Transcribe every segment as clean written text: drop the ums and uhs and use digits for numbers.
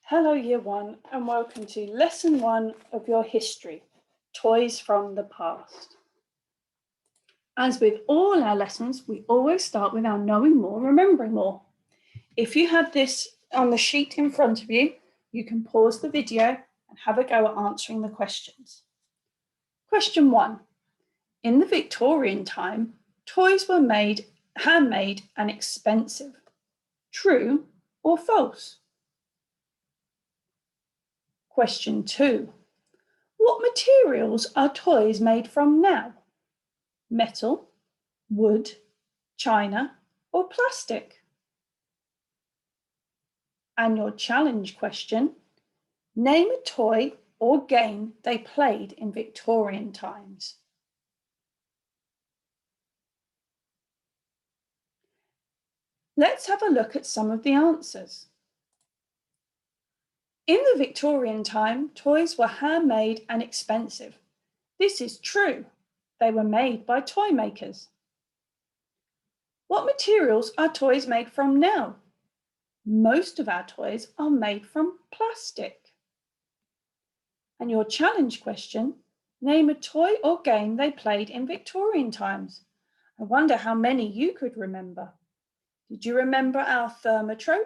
Hello Year 1 and welcome to Lesson 1 of your history, Toys from the Past. As with all our lessons, we always start with our knowing more, remembering more. If you have this on the sheet in front of you, you can pause the video and have a go at answering the questions. Question 1. In the Victorian time, toys were handmade and expensive. True or false? Question 2. What materials are toys made from now? Metal, wood, china, or plastic? And your challenge question, name a toy or game they played in Victorian times. Let's have a look at some of the answers. In the Victorian time, toys were handmade and expensive. This is true. They were made by toy makers. What materials are toys made from now? Most of our toys are made from plastic. And your challenge question, name a toy or game they played in Victorian times. I wonder how many you could remember. Did you remember our thermotrope?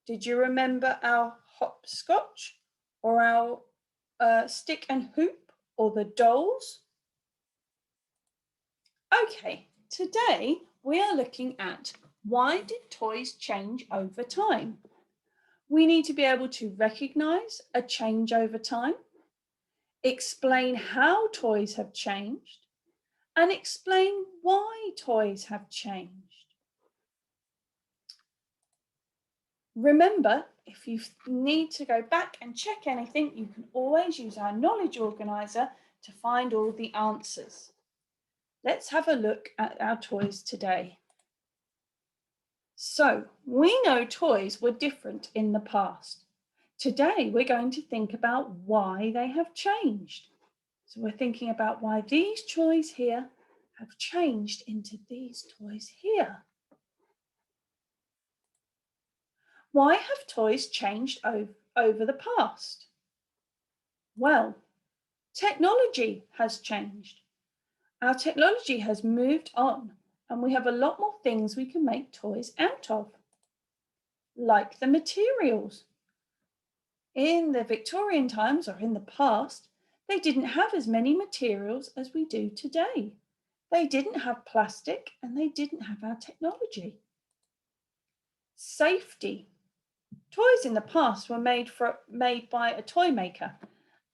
Did you remember our hopscotch or our stick and hoop or the dolls? Okay, today we are looking at why did toys change over time? We need to be able to recognize a change over time, explain how toys have changed, and explain why toys have changed. Remember, if you need to go back and check anything, you can always use our knowledge organizer to find all the answers. Let's have a look at our toys today. So, we know toys were different in the past. Today, we're going to think about why they have changed. So we're thinking about why these toys here have changed into these toys here. Why have toys changed over the past? Well, technology has changed. Our technology has moved on and we have a lot more things we can make toys out of, like the materials. In the Victorian times or in the past, they didn't have as many materials as we do today. They didn't have plastic and they didn't have our technology. Safety. Toys in the past were made by a toy maker,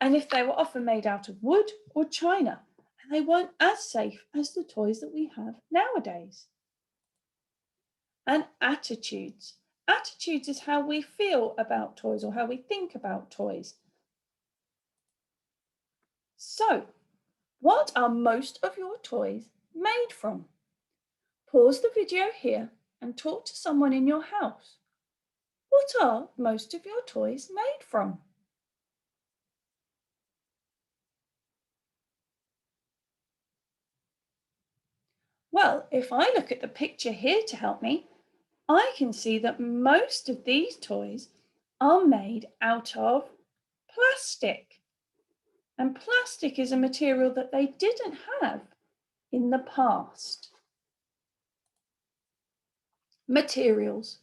and if they were often made out of wood or china, and they weren't as safe as the toys that we have nowadays. And attitudes. Attitudes is how we feel about toys or how we think about toys. So, what are most of your toys made from? Pause the video here and talk to someone in your house. What are most of your toys made from? Well, if I look at the picture here to help me, I can see that most of these toys are made out of plastic. And plastic is a material that they didn't have in the past. Materials.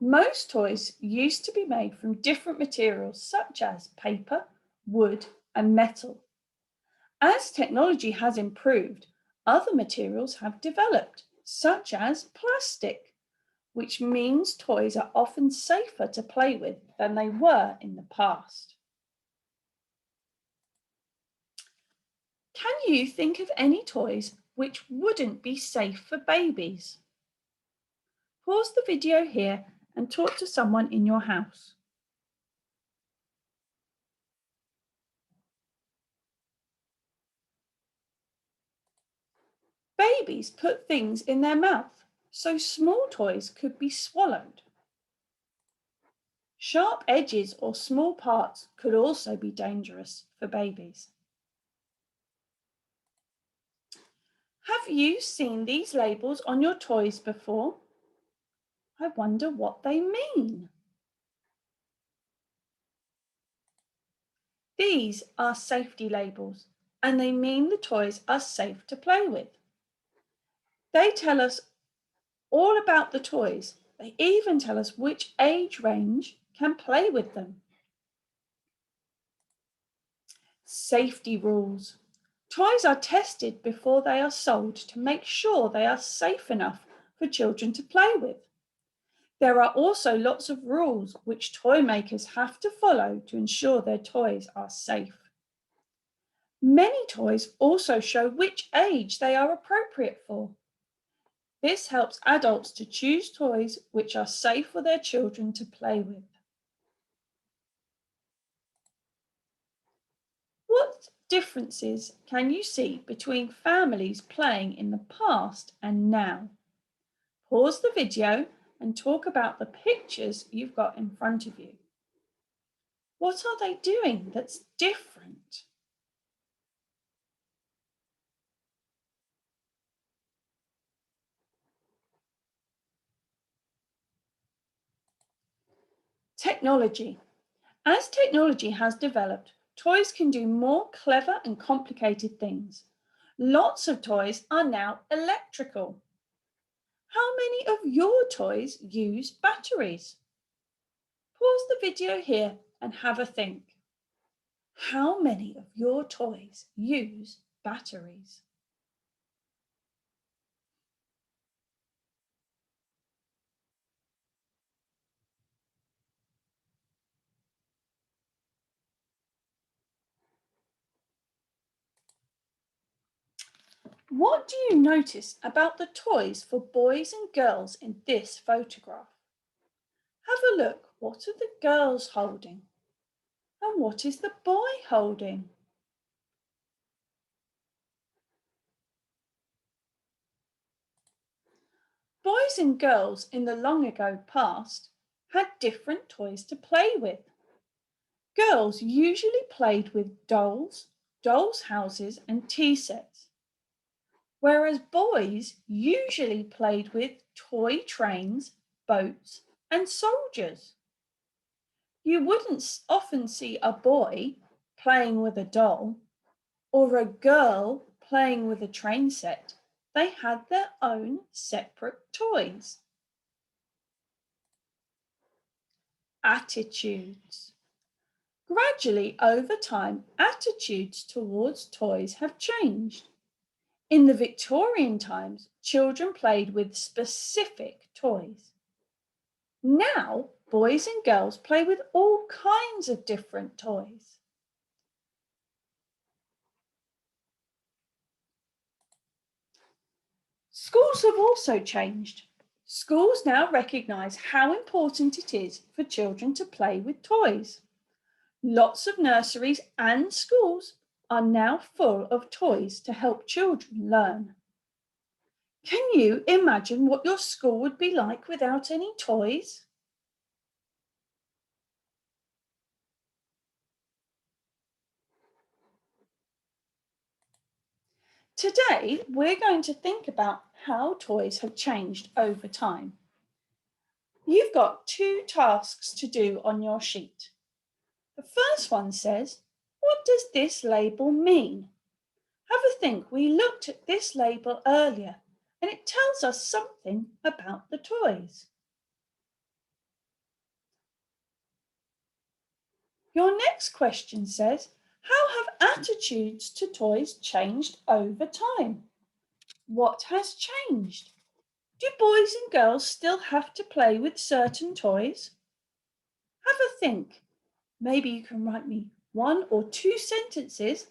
Most toys used to be made from different materials such as paper, wood, and metal. As technology has improved, other materials have developed, such as plastic, which means toys are often safer to play with than they were in the past. Can you think of any toys which wouldn't be safe for babies? Pause the video here and talk to someone in your house. Babies put things in their mouth, so small toys could be swallowed. Sharp edges or small parts could also be dangerous for babies. Have you seen these labels on your toys before? I wonder what they mean. These are safety labels, and they mean the toys are safe to play with. They tell us all about the toys. They even tell us which age range can play with them. Safety rules. Toys are tested before they are sold to make sure they are safe enough for children to play with. There are also lots of rules which toy makers have to follow to ensure their toys are safe. Many toys also show which age they are appropriate for. This helps adults to choose toys which are safe for their children to play with. What differences can you see between families playing in the past and now? Pause the video and talk about the pictures you've got in front of you. What are they doing that's different? Technology. As technology has developed, toys can do more clever and complicated things. Lots of toys are now electrical. How many of your toys use batteries? Pause the video here and have a think. How many of your toys use batteries? What do you notice about the toys for boys and girls in this photograph? Have a look. What are the girls holding? And what is the boy holding? Boys and girls in the long ago past had different toys to play with. Girls usually played with dolls, dolls' houses, and tea sets, whereas boys usually played with toy trains, boats, and soldiers. You wouldn't often see a boy playing with a doll or a girl playing with a train set. They had their own separate toys. Attitudes. Gradually, over time, attitudes towards toys have changed. In the Victorian times, children played with specific toys. Now, boys and girls play with all kinds of different toys. Schools have also changed. Schools now recognise how important it is for children to play with toys. Lots of nurseries and schools are now full of toys to help children learn. Can you imagine what your school would be like without any toys? Today, we're going to think about how toys have changed over time. You've got two tasks to do on your sheet. The first one says, what does this label mean? Have a think. We looked at this label earlier and it tells us something about the toys. Your next question says, how have attitudes to toys changed over time? What has changed? Do boys and girls still have to play with certain toys? Have a think. Maybe you can write me one or two sentences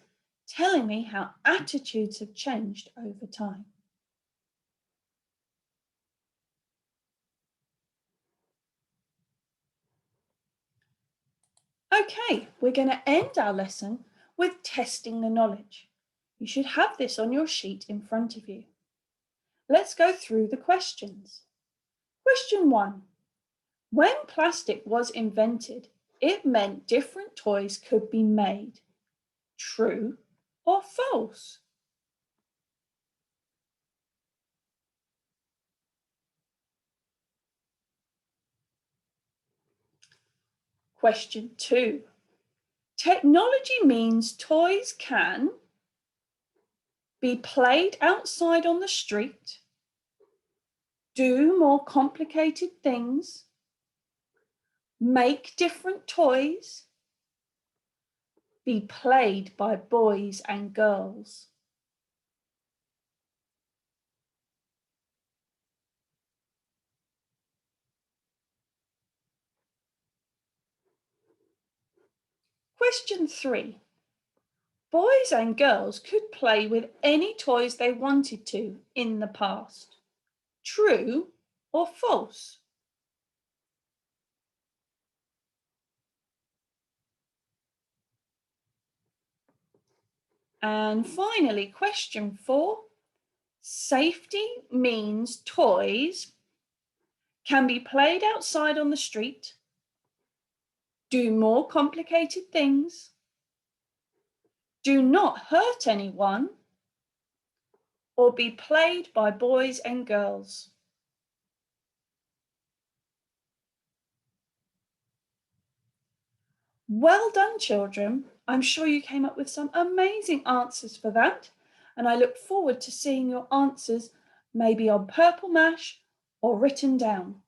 telling me how attitudes have changed over time. Okay, we're going to end our lesson with testing the knowledge. You should have this on your sheet in front of you. Let's go through the questions. Question 1. When plastic was invented, it meant different toys could be made. True or false? Question 2. Technology means toys can be played outside on the street, do more complicated things, make different toys, be played by boys and girls. Question 3. Boys and girls could play with any toys they wanted to in the past. True or false? And finally, question 4. Safety means toys can be played outside on the street, do more complicated things, do not hurt anyone, or be played by boys and girls. Well done, children. I'm sure you came up with some amazing answers for that, and I look forward to seeing your answers maybe on Purple Mash or written down.